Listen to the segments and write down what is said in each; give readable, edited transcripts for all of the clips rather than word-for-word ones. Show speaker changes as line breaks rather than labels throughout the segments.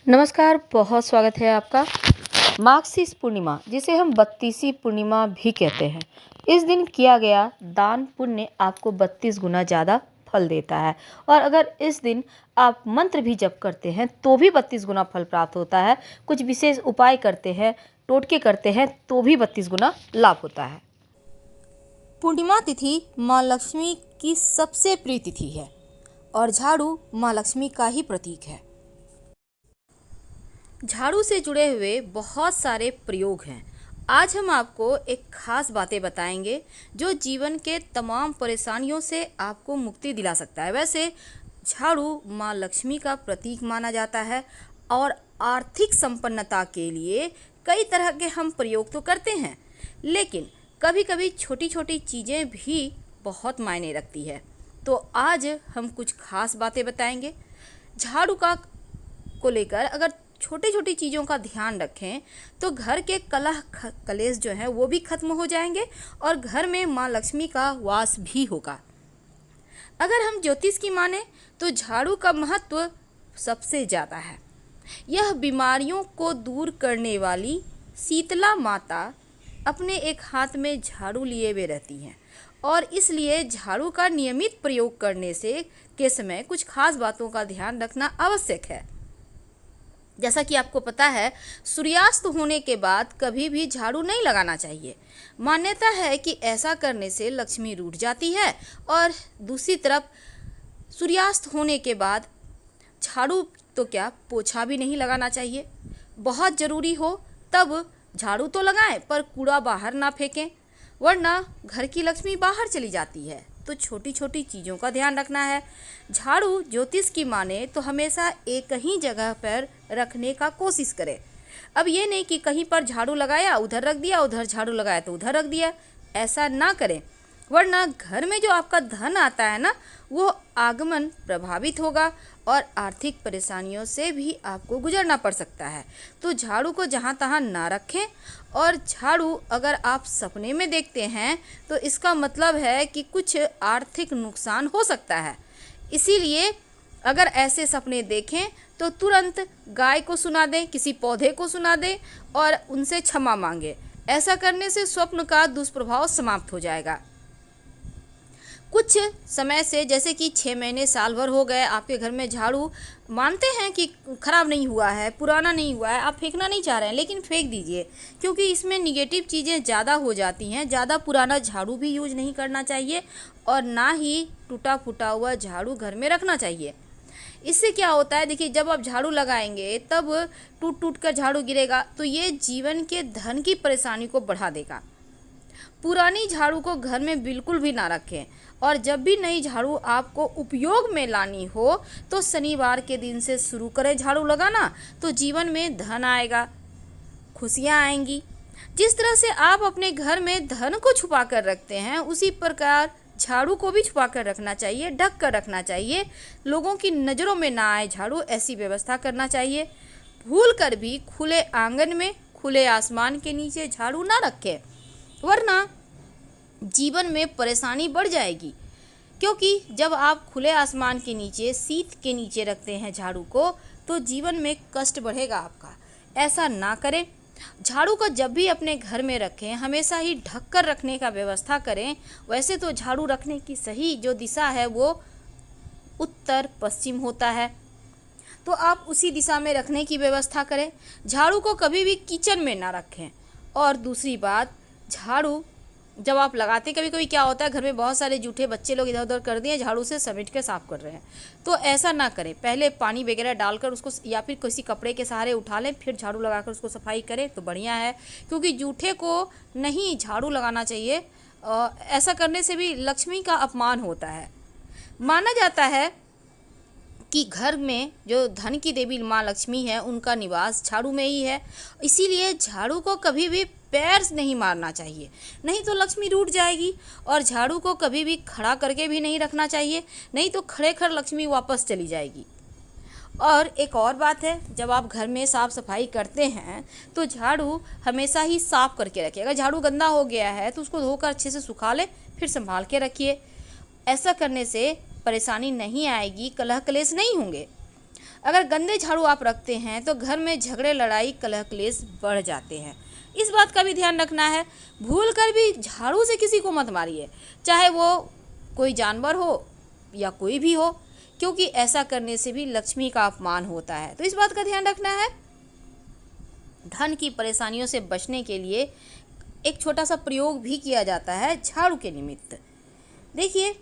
नमस्कार, बहुत स्वागत है आपका। मार्गशीर्ष पूर्णिमा, जिसे हम बत्तीसी पूर्णिमा भी कहते हैं, इस दिन किया गया दान पुण्य आपको 32 गुना ज़्यादा फल देता है। और अगर इस दिन आप मंत्र भी जप करते हैं तो भी 32 गुना फल प्राप्त होता है। कुछ विशेष उपाय करते हैं, टोटके करते हैं तो भी 32 गुना लाभ होता है।
पूर्णिमा तिथि माँ लक्ष्मी की सबसे प्रिय तिथि है और झाड़ू माँ लक्ष्मी का ही प्रतीक है। झाड़ू से जुड़े हुए बहुत सारे प्रयोग हैं। आज हम आपको एक खास बातें बताएंगे जो जीवन के तमाम परेशानियों से आपको मुक्ति दिला सकता है। वैसे झाड़ू माँ लक्ष्मी का प्रतीक माना जाता है और आर्थिक संपन्नता के लिए कई तरह के हम प्रयोग तो करते हैं, लेकिन कभी कभी छोटी छोटी चीज़ें भी बहुत मायने रखती है। तो आज हम कुछ खास बातें बताएंगे झाड़ू का को लेकर। अगर छोटी छोटी चीज़ों का ध्यान रखें तो घर के कलह कलेश जो है वो भी खत्म हो जाएंगे और घर में माँ लक्ष्मी का वास भी होगा। अगर हम ज्योतिष की माने तो झाड़ू का महत्व सबसे ज़्यादा है। यह बीमारियों को दूर करने वाली शीतला माता अपने एक हाथ में झाड़ू लिए हुए रहती हैं और इसलिए झाड़ू का नियमित प्रयोग करने से के समय कुछ खास बातों का ध्यान रखना आवश्यक है। जैसा कि आपको पता है, सूर्यास्त होने के बाद कभी भी झाड़ू नहीं लगाना चाहिए। मान्यता है कि ऐसा करने से लक्ष्मी रूठ जाती है और दूसरी तरफ सूर्यास्त होने के बाद झाड़ू तो क्या पोछा भी नहीं लगाना चाहिए। बहुत ज़रूरी हो तब झाड़ू तो लगाएं पर कूड़ा बाहर ना फेंकें, वरना घर की लक्ष्मी बाहर चली जाती है। तो छोटी छोटी चीज़ों का ध्यान रखना है। झाड़ू ज्योतिष की माने तो हमेशा एक ही जगह पर रखने का कोशिश करें। अब ये नहीं कि कहीं पर झाड़ू लगाया उधर रख दिया, उधर झाड़ू लगाया तो उधर रख दिया, ऐसा ना करें, वरना घर में जो आपका धन आता है ना, वो आगमन प्रभावित होगा और आर्थिक परेशानियों से भी आपको गुजरना पड़ सकता है। तो झाड़ू को जहाँ तहाँ ना रखें। और झाड़ू अगर आप सपने में देखते हैं तो इसका मतलब है कि कुछ आर्थिक नुकसान हो सकता है। इसीलिए अगर ऐसे सपने देखें तो तुरंत गाय को सुना दें, किसी पौधे को सुना दें और उनसे क्षमा मांगें। ऐसा करने से स्वप्न का दुष्प्रभाव समाप्त हो जाएगा। कुछ समय से, जैसे कि 6 महीने साल भर हो गए, आपके घर में झाड़ू मानते हैं कि ख़राब नहीं हुआ है, पुराना नहीं हुआ है, आप फेंकना नहीं चाह रहे हैं, लेकिन फेंक दीजिए, क्योंकि इसमें निगेटिव चीज़ें ज़्यादा हो जाती हैं। ज़्यादा पुराना झाड़ू भी यूज नहीं करना चाहिए और ना ही टूटा फूटा हुआ झाड़ू घर में रखना चाहिए। इससे क्या होता है, देखिए, जब आप झाड़ू लगाएंगे तब टूट टूट कर झाड़ू गिरेगा तो ये जीवन के धन की परेशानी को बढ़ा देगा। पुरानी झाड़ू को घर में बिल्कुल भी ना रखें और जब भी नई झाड़ू आपको उपयोग में लानी हो तो शनिवार के दिन से शुरू करें झाड़ू लगाना, तो जीवन में धन आएगा, खुशियाँ आएंगी। जिस तरह से आप अपने घर में धन को छुपा कर रखते हैं, उसी प्रकार झाड़ू को भी छुपा कर रखना चाहिए, ढक कर रखना चाहिए, लोगों की नज़रों में ना आए झाड़ू, ऐसी व्यवस्था करना चाहिए। भूल कर भी खुले आंगन में, खुले आसमान के नीचे झाड़ू ना रखें, वरना जीवन में परेशानी बढ़ जाएगी। क्योंकि जब आप खुले आसमान के नीचे, शीत के नीचे रखते हैं झाड़ू को, तो जीवन में कष्ट बढ़ेगा आपका। ऐसा ना करें। झाड़ू को जब भी अपने घर में रखें हमेशा ही ढक कर रखने का व्यवस्था करें। वैसे तो झाड़ू रखने की सही जो दिशा है वो उत्तर पश्चिम होता है, तो आप उसी दिशा में रखने की व्यवस्था करें। झाड़ू को कभी भी किचन में ना रखें। और दूसरी बात, झाड़ू जब आप लगाते, कभी कभी क्या होता है, घर में बहुत सारे जूठे बच्चे लोग इधर उधर कर दिए, झाड़ू से समेट के साफ कर रहे हैं, तो ऐसा ना करें। पहले पानी वगैरह डालकर उसको या फिर किसी कपड़े के सहारे उठा लें, फिर झाड़ू लगाकर उसको सफाई करें तो बढ़िया है। क्योंकि जूठे को नहीं झाड़ू लगाना चाहिए, ऐसा करने से भी लक्ष्मी का अपमान होता है। माना जाता है कि घर में जो धन की देवी माँ लक्ष्मी है, उनका निवास झाड़ू में ही है। इसीलिए झाड़ू को कभी भी पैर से नहीं मारना चाहिए, नहीं तो लक्ष्मी रूठ जाएगी। और झाड़ू को कभी भी खड़ा करके भी नहीं रखना चाहिए, नहीं तो खड़े खड़ लक्ष्मी वापस चली जाएगी। और एक और बात है, जब आप घर में साफ़ सफाई करते हैं तो झाड़ू हमेशा ही साफ़ करके रखिए। अगर झाड़ू गंदा हो गया है तो उसको धोकर अच्छे से सुखा ले, फिर संभाल के रखिए। ऐसा करने से परेशानी नहीं आएगी, कलह कलेश नहीं होंगे। अगर गंदे झाड़ू आप रखते हैं तो घर में झगड़े, लड़ाई, कलह क्लेश बढ़ जाते हैं। इस बात का भी ध्यान रखना है। भूल कर भी झाड़ू से किसी को मत मारिए, चाहे वो कोई जानवर हो या कोई भी हो, क्योंकि ऐसा करने से भी लक्ष्मी का अपमान होता है। तो इस बात का ध्यान रखना है। धन की परेशानियों से बचने के लिए एक छोटा सा प्रयोग भी किया जाता है झाड़ू के निमित्त। देखिए,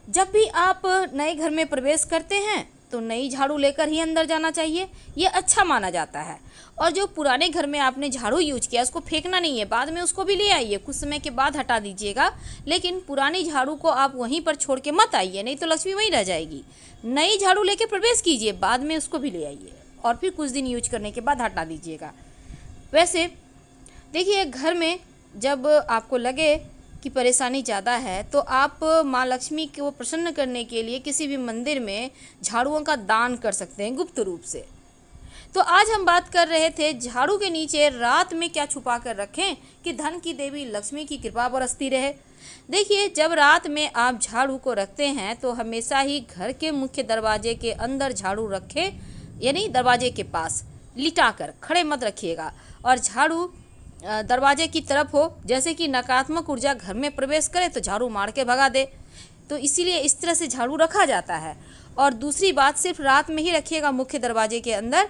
जब भी आप नए घर में प्रवेश करते हैं तो नई झाड़ू लेकर ही अंदर जाना चाहिए, ये अच्छा माना जाता है। और जो पुराने घर में आपने झाड़ू यूज किया उसको फेंकना नहीं है, बाद में उसको भी ले आइए, कुछ समय के बाद हटा दीजिएगा, लेकिन पुरानी झाड़ू को आप वहीं पर छोड़ के मत आइए, नहीं तो लक्ष्मी वहीं रह जाएगी। नई झाड़ू लेके प्रवेश कीजिए, बाद में उसको भी ले आइए और फिर कुछ दिन यूज करने के बाद हटा दीजिएगा। वैसे देखिए, घर में जब आपको लगे कि परेशानी ज़्यादा है तो आप माँ लक्ष्मी को प्रसन्न करने के लिए किसी भी मंदिर में झाड़ुओं का दान कर सकते हैं गुप्त रूप से। तो आज हम बात कर रहे थे झाड़ू के नीचे रात में क्या छुपा कर रखें कि धन की देवी लक्ष्मी की कृपा बरसती रहे। देखिए, जब रात में आप झाड़ू को रखते हैं तो हमेशा ही घर के मुख्य दरवाजे के अंदर झाड़ू रखें, यानी दरवाजे के पास लिटा कर खड़े मत रखिएगा, और झाड़ू दरवाजे की तरफ हो, जैसे कि नकारात्मक ऊर्जा घर में प्रवेश करे तो झाड़ू मार के भगा दे। तो इसीलिए इस तरह से झाड़ू रखा जाता है। और दूसरी बात, सिर्फ रात में ही रखिएगा मुख्य दरवाजे के अंदर,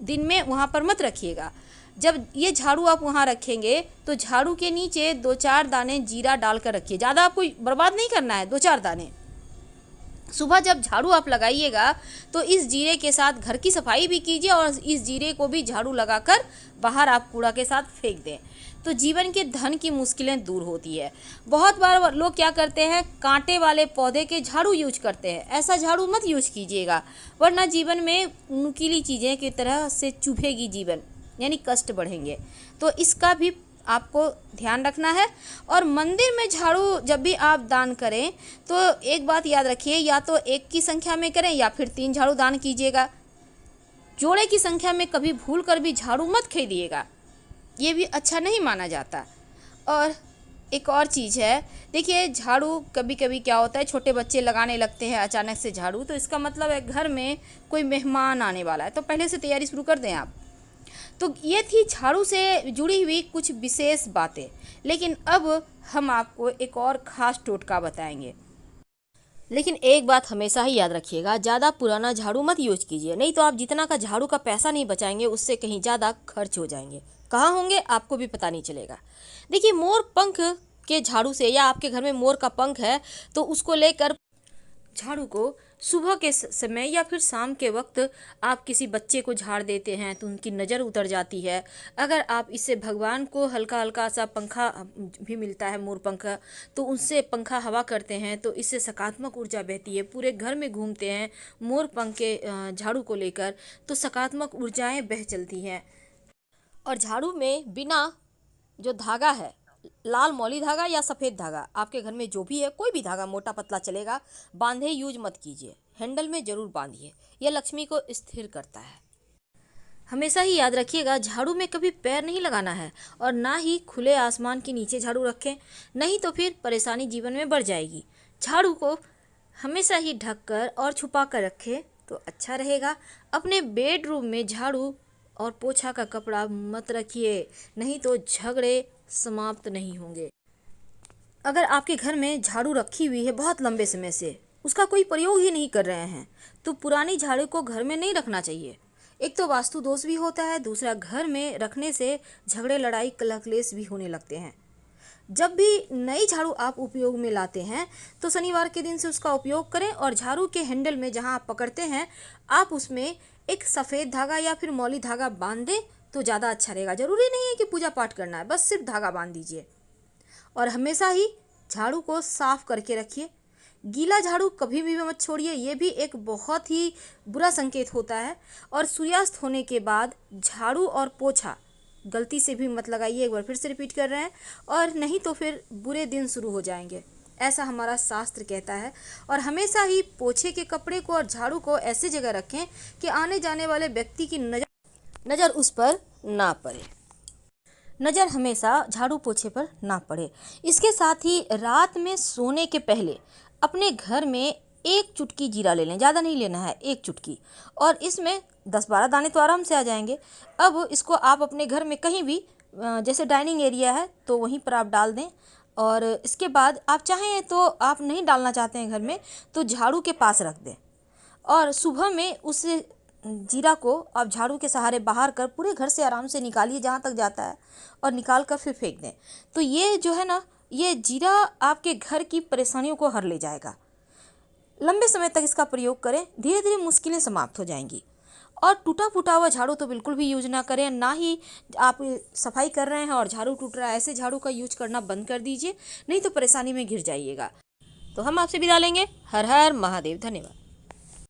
दिन में वहाँ पर मत रखिएगा। जब ये झाड़ू आप वहाँ रखेंगे तो झाड़ू के नीचे 2-4 दाने जीरा डालकर रखिए, ज़्यादा आपको बर्बाद नहीं करना है, 2-4 दाने। सुबह जब झाड़ू आप लगाइएगा तो इस जीरे के साथ घर की सफाई भी कीजिए और इस जीरे को भी झाड़ू लगाकर बाहर आप कूड़ा के साथ फेंक दें, तो जीवन के धन की मुश्किलें दूर होती है। बहुत बार लोग क्या करते हैं, कांटे वाले पौधे के झाड़ू यूज करते हैं। ऐसा झाड़ू मत यूज कीजिएगा, वरना जीवन में नुकीली चीज़ें की तरह से चुभेगी जीवन, यानी कष्ट बढ़ेंगे। तो इसका भी आपको ध्यान रखना है। और मंदिर में झाड़ू जब भी आप दान करें तो एक बात याद रखिए, या तो 1 की संख्या में करें या फिर 3 झाड़ू दान कीजिएगा। जोड़े की संख्या में कभी भूल कर भी झाड़ू मत खरीदिएगा, ये भी अच्छा नहीं माना जाता। और एक और चीज़ है, देखिए, झाड़ू कभी कभी क्या होता है, छोटे बच्चे लगाने लगते हैं अचानक से झाड़ू, तो इसका मतलब है घर में कोई मेहमान आने वाला है, तो पहले से तैयारी शुरू कर दें आप। तो ये थी झाड़ू से जुड़ी हुई कुछ विशेष बातें, लेकिन अब हम आपको एक और ख़ास टोटका बताएंगे। लेकिन एक बात हमेशा ही याद रखिएगा, ज़्यादा पुराना झाड़ू मत यूज कीजिए, नहीं तो आप जितना का झाड़ू का पैसा नहीं बचाएंगे उससे कहीं ज़्यादा खर्च हो जाएंगे। कहाँ होंगे आपको भी पता नहीं चलेगा। देखिए, मोर पंख के झाड़ू से, या आपके घर में मोर का पंख है तो उसको लेकर झाड़ू को सुबह के समय या फिर शाम के वक्त आप किसी बच्चे को झाड़ देते हैं तो उनकी नज़र उतर जाती है। अगर आप इससे भगवान को हल्का हल्का सा पंखा भी मिलता है, मोर पंखा, तो उससे पंखा हवा करते हैं तो इससे सकारात्मक ऊर्जा बहती है। पूरे घर में घूमते हैं मोर पंख के झाड़ू को लेकर तो सकारात्मक ऊर्जाएं बह चलती हैं। और झाड़ू में बिना जो धागा है, लाल मौली धागा या सफ़ेद धागा, आपके घर में जो भी है, कोई भी धागा मोटा पतला चलेगा, बांधे यूज मत कीजिए, हैंडल में ज़रूर बांधिए, यह लक्ष्मी को स्थिर करता है। हमेशा ही याद रखिएगा, झाड़ू में कभी पैर नहीं लगाना है और ना ही खुले आसमान के नीचे झाड़ू रखें, नहीं तो फिर परेशानी जीवन में बढ़ जाएगी। झाड़ू को हमेशा ही ढक कर और छुपा कर रखें तो अच्छा रहेगा। अपने बेडरूम में झाड़ू और पोछा का कपड़ा मत रखिए, नहीं तो झगड़े समाप्त नहीं होंगे। अगर आपके घर में झाड़ू रखी हुई है बहुत लंबे समय से, उसका कोई प्रयोग ही नहीं कर रहे हैं, तो पुरानी झाड़ू को घर में नहीं रखना चाहिए। एक तो वास्तु दोष भी होता है, दूसरा घर में रखने से झगड़े, लड़ाई, कलह क्लेश भी होने लगते हैं। जब भी नई झाड़ू आप उपयोग में लाते हैं तो शनिवार के दिन से उसका उपयोग करें और झाड़ू के हैंडल में जहां आप पकड़ते हैं आप उसमें एक सफ़ेद धागा या फिर मौली धागा बांध दें तो ज़्यादा अच्छा रहेगा। ज़रूरी नहीं है कि पूजा पाठ करना है, बस सिर्फ धागा बांध दीजिए। और हमेशा ही झाड़ू को साफ करके रखिए, गीला झाड़ू कभी भी मत छोड़िए, ये भी एक बहुत ही बुरा संकेत होता है। और सूर्यास्त होने के बाद झाड़ू और पोछा गलती से भी मत लगाइए, एक बार फिर से रिपीट कर रहे हैं, और नहीं तो फिर बुरे दिन शुरू हो जाएंगे, ऐसा हमारा शास्त्र कहता है। और हमेशा ही पोछे के कपड़े को और झाड़ू को ऐसी जगह रखें कि आने जाने वाले व्यक्ति की नज़र उस पर ना पड़े, नज़र हमेशा झाड़ू पोछे पर ना पड़े। इसके साथ ही रात में सोने के पहले अपने घर में एक चुटकी जीरा ले लें, ज़्यादा नहीं लेना है, एक चुटकी। और इसमें 10-12 दाने तो आराम से आ जाएंगे। अब इसको आप अपने घर में कहीं भी जैसे डाइनिंग एरिया है तो वहीं पर आप डाल दें। और इसके बाद आप चाहें तो, आप नहीं डालना चाहते हैं घर में, तो झाड़ू के पास रख दें। और सुबह में उस जीरा को आप झाड़ू के सहारे बाहर कर पूरे घर से आराम से निकालिए जहाँ तक जाता है, और निकाल कर फिर फेंक दें। तो ये जो है ना, ये जीरा आपके घर की परेशानियों को हर ले जाएगा। लंबे समय तक इसका प्रयोग करें, धीरे धीरे मुश्किलें समाप्त हो जाएंगी। और टूटा फूटा हुआ झाड़ू तो बिल्कुल भी यूज ना करें, ना ही आप सफाई कर रहे हैं और झाड़ू टूट रहा है, ऐसे झाड़ू का यूज करना बंद कर दीजिए, नहीं तो परेशानी में घिर जाइएगा। तो हम आपसे विदा लेंगे। हर हर महादेव। धन्यवाद।